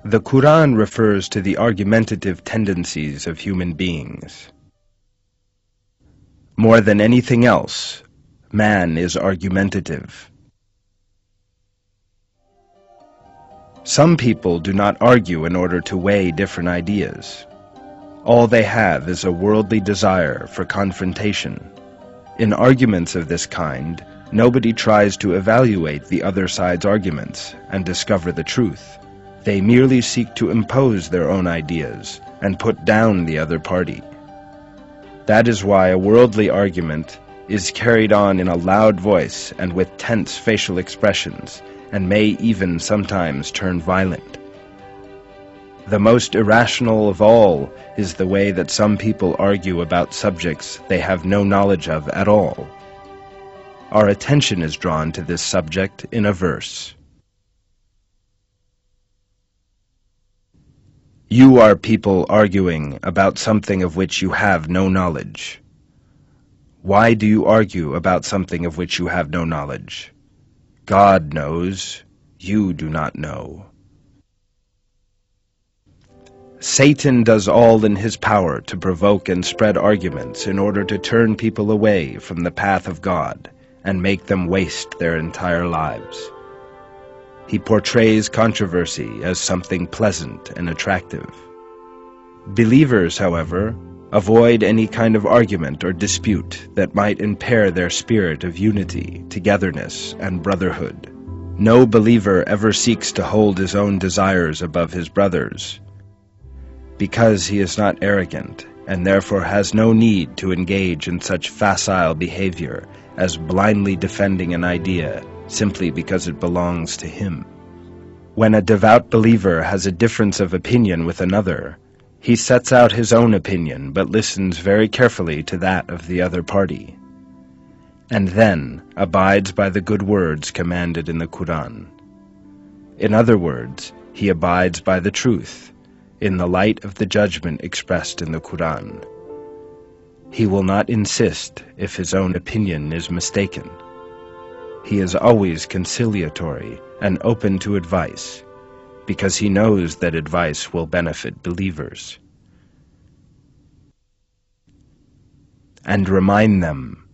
The Quran refers to the argumentative tendencies of human beings. More than anything else, man is argumentative. Some people do not argue in order to weigh different ideas. All they have is a worldly desire for confrontation. In arguments of this kind, nobody tries to evaluate the other side's arguments and discover the truth. They merely seek to impose their own ideas and put down the other party. That is why a worldly argument is carried on in a loud voice and with tense facial expressions, and may even sometimes turn violent. The most irrational of all is the way that some people argue about subjects they have no knowledge of at all. Our attention is drawn to this subject in a verse. You are people arguing about something of which you have no knowledge. Why do you argue about something of which you have no knowledge? God knows, you do not know. Satan does all in his power to provoke and spread arguments in order to turn people away from the path of God and make them waste their entire lives. He portrays controversy as something pleasant and attractive. Believers, however, avoid any kind of argument or dispute that might impair their spirit of unity, togetherness, and brotherhood. No believer ever seeks to hold his own desires above his brother's, because he is not arrogant and therefore has no need to engage in such facile behavior as blindly defending an idea simply because it belongs to him. When a devout believer has a difference of opinion with another, he sets out his own opinion but listens very carefully to that of the other party, and then abides by the good words commanded in the Quran. In other words, he abides by the truth, in the light of the judgment expressed in the Quran. He will not insist if his own opinion is mistaken. He is always conciliatory and open to advice, because he knows that advice will benefit believers. And remind them,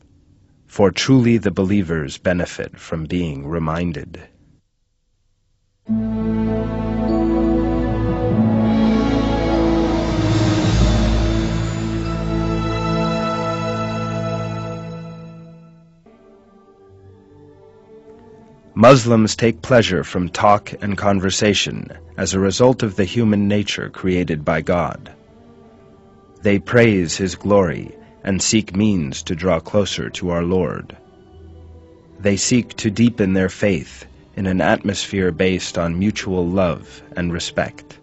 for truly the believers benefit from being reminded. Muslims take pleasure from talk and conversation as a result of the human nature created by God. They praise His glory and seek means to draw closer to our Lord. They seek to deepen their faith in an atmosphere based on mutual love and respect.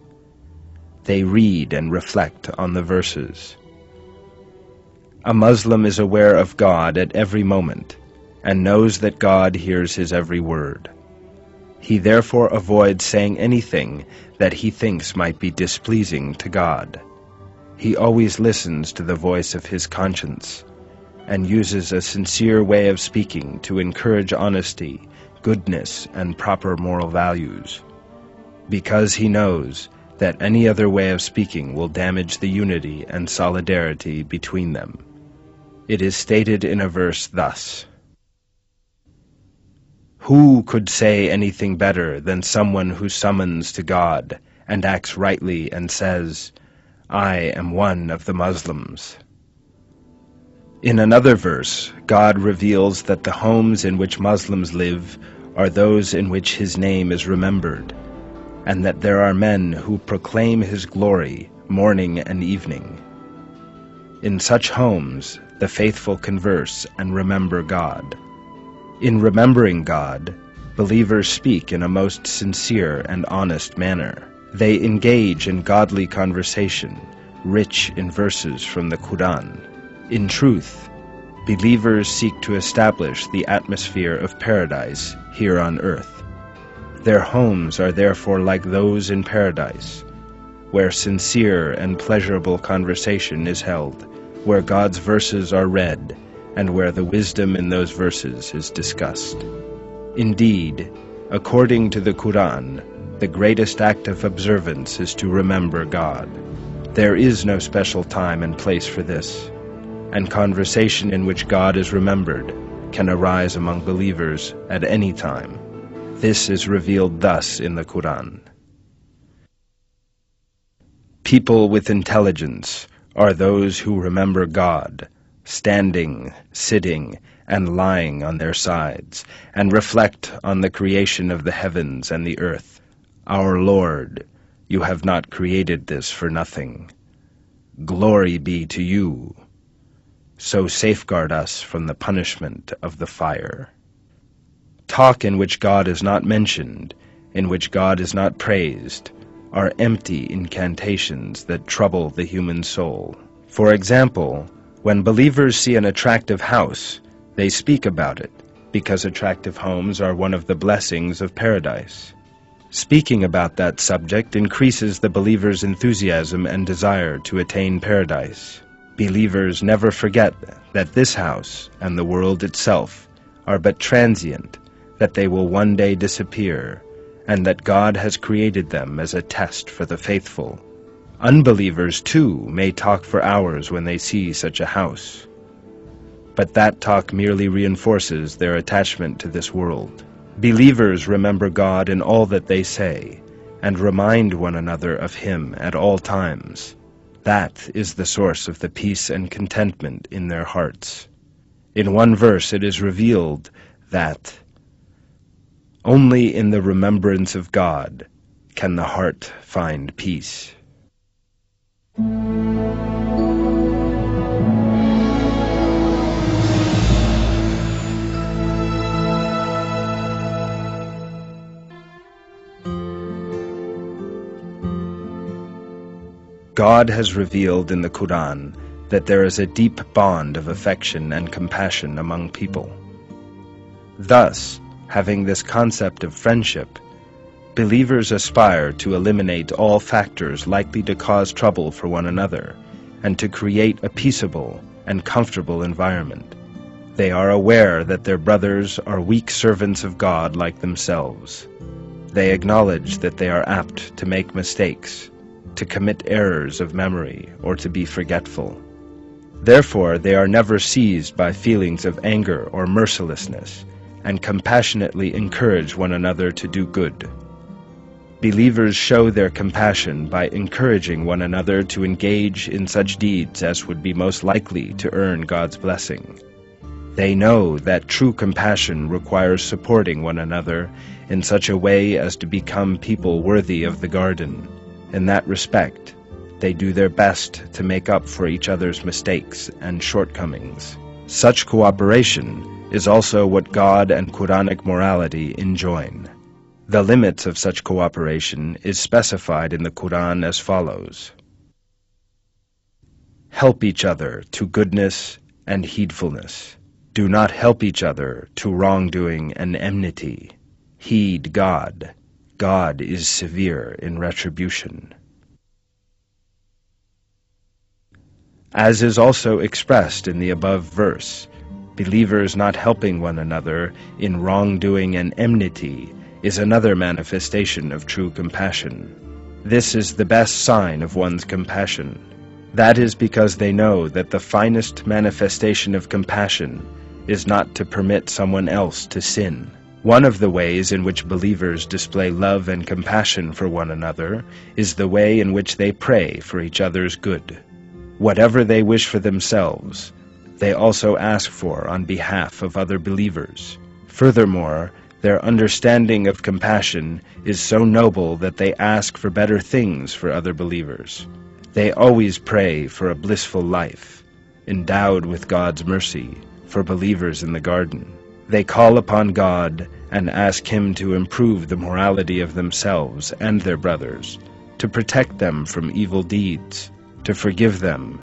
They read and reflect on the verses. A Muslim is aware of God at every moment and knows that God hears his every word. He therefore avoids saying anything that he thinks might be displeasing to God. He always listens to the voice of his conscience and uses a sincere way of speaking to encourage honesty, goodness, and proper moral values, because he knows that any other way of speaking will damage the unity and solidarity between them. It is stated in a verse thus: "Who could say anything better than someone who summons to God and acts rightly and says, 'I am one of the Muslims'?" In another verse, God reveals that the homes in which Muslims live are those in which His name is remembered, and that there are men who proclaim His glory morning and evening. In such homes, the faithful converse and remember God. In remembering God, believers speak in a most sincere and honest manner. They engage in godly conversation, rich in verses from the Quran. In truth, believers seek to establish the atmosphere of paradise here on earth. Their homes are therefore like those in paradise, where sincere and pleasurable conversation is held, where God's verses are read, and where the wisdom in those verses is discussed. Indeed, according to the Quran, The greatest act of observance is to remember God. There is no special time and place for this, and conversation in which God is remembered can arise among believers at any time. This is revealed thus in the Quran. People with intelligence are those who remember God, standing, sitting, and lying on their sides, and reflect on the creation of the heavens and the earth. Our Lord, you have not created this for nothing. Glory be to you. So safeguard us from the punishment of the fire. Talk in which God is not mentioned, in which God is not praised, are empty incantations that trouble the human soul. For example, when believers see an attractive house, they speak about it, because attractive homes are one of the blessings of paradise. Speaking about that subject increases the believer's enthusiasm and desire to attain paradise. Believers never forget that this house and the world itself are but transient, that they will one day disappear, and that God has created them as a test for the faithful. Unbelievers, too, may talk for hours when they see such a house. But that talk merely reinforces their attachment to this world. Believers remember God in all that they say, and remind one another of Him at all times. That is the source of the peace and contentment in their hearts. In one verse it is revealed that only in the remembrance of God can the heart find peace. God has revealed in the Quran that there is a deep bond of affection and compassion among people. Thus, having this concept of friendship, believers aspire to eliminate all factors likely to cause trouble for one another, and to create a peaceable and comfortable environment. They are aware that their brothers are weak servants of God like themselves. They acknowledge that they are apt to make mistakes, to commit errors of memory, or to be forgetful. Therefore, they are never seized by feelings of anger or mercilessness, and compassionately encourage one another to do good. Believers show their compassion by encouraging one another to engage in such deeds as would be most likely to earn God's blessing. They know that true compassion requires supporting one another in such a way as to become people worthy of the garden. In that respect, they do their best to make up for each other's mistakes and shortcomings. Such cooperation is also what God and Quranic morality enjoin. The limits of such cooperation is specified in the Quran as follows: help each other to goodness and heedfulness. Do not help each other to wrongdoing and enmity. Heed God. God is severe in retribution. As is also expressed in the above verse, believers not helping one another in wrongdoing and enmity is another manifestation of true compassion. This is the best sign of one's compassion. That is because they know that the finest manifestation of compassion is not to permit someone else to sin. One of the ways in which believers display love and compassion for one another is the way in which they pray for each other's good. Whatever they wish for themselves, they also ask for on behalf of other believers. Furthermore, their understanding of compassion is so noble that they ask for better things for other believers. They always pray for a blissful life, endowed with God's mercy, for believers in the garden. They call upon God and ask Him to improve the morality of themselves and their brothers, to protect them from evil deeds, to forgive them